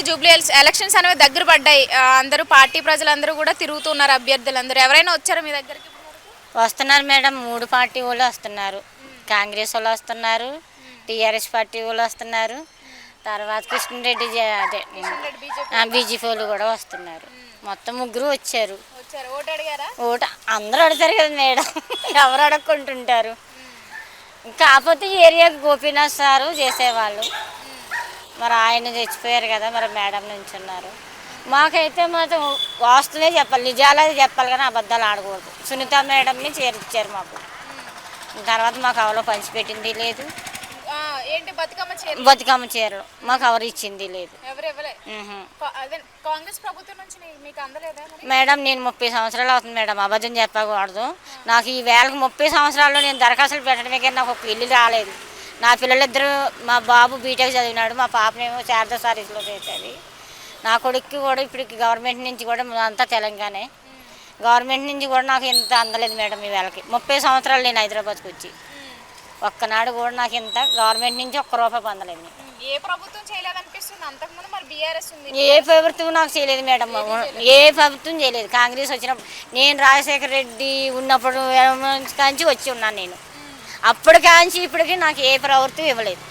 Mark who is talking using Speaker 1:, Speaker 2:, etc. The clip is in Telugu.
Speaker 1: జూబ్లీ ఎలక్షన్స్ అనేవి దగ్గర పడ్డాయి. అందరూ పార్టీ ప్రజలందరూ కూడా తిరుగుతున్నారు, అభ్యర్థులందరూ. ఎవరైనా వచ్చారా మీ దగ్గరికి?
Speaker 2: వస్తున్నారు మేడం, 3 పార్టీ వాళ్ళు వస్తున్నారు. కాంగ్రెస్ వాళ్ళు వస్తున్నారు, టీఆర్ఎస్ పార్టీ వాళ్ళు వస్తున్నారు, తర్వాత కృష్ణరెడ్డి అదే బీజేపీ వాళ్ళు కూడా వస్తున్నారు. మొత్తం 3 వచ్చారు. ఓటు అందరూ అడుగుతారు కదా మేడం, ఎవరు అడగకుంటుంటారు. కాకపోతే ఏరియాకి గోపీనాథ్ సారు చేసేవాళ్ళు, మరి ఆయన చచ్చిపోయారు కదా, మరి మేడం నుంచి ఉన్నారు. మాకైతే మాత్రం వాస్తవే చెప్పాలి, నిజాలే చెప్పాలి, కానీ అబద్ధాలు ఆడకూడదు. సునీత మేడంని చేర్చారు మాకు. తర్వాత మాకు ఎవరో పంచిపెట్టింది లేదు. బతుకమ్మ చీరలు మాకు ఎవరు ఇచ్చింది లేదు. మేడం నేను 30 సంవత్సరాలు అవుతుంది మేడం, అబద్ధం చెప్పకూడదు. నాకు ఈ వేళకు 30 సంవత్సరాల్లో నేను దరఖాస్తులు పెట్టడమే కానీ నాకు ఒక ఇల్లు రాలేదు. నా పిల్లలిద్దరూ, మా బాబు బీటెక్ చదివినాడు, మా పాపనేమో శారదా సారీస్లో చేసేది. నా కొడుక్కి కూడా ఇప్పుడు గవర్నమెంట్ నుంచి కూడా అంతా తెలంగాణే, గవర్నమెంట్ నుంచి కూడా నాకు ఇంత అందలేదు మేడం. ఈ వేళకి 30 సంవత్సరాలు నేను హైదరాబాద్కి వచ్చి ఒక్కనాడు కూడా నాకు ఇంత గవర్నమెంట్ నుంచి ఒక్క రూపాయి పొందలేదు.
Speaker 1: ఏ ప్రభుత్వం చేయలేదనిపిస్తుంది? అంతకుముందు మరి బీఆర్ఎస్ ఉంది.
Speaker 2: ఏ ప్రభుత్వం నాకు చేయలేదు మేడం, ఏ ప్రభుత్వం చేయలేదు. కాంగ్రెస్ వచ్చినప్పుడు, నేను రాజశేఖర రెడ్డి ఉన్నప్పుడు కాంచి వచ్చి ఉన్నాను నేను. అప్పటి కాంచి ఇప్పటికీ నాకు ఏ ప్రభుత్వం ఇవ్వలేదు.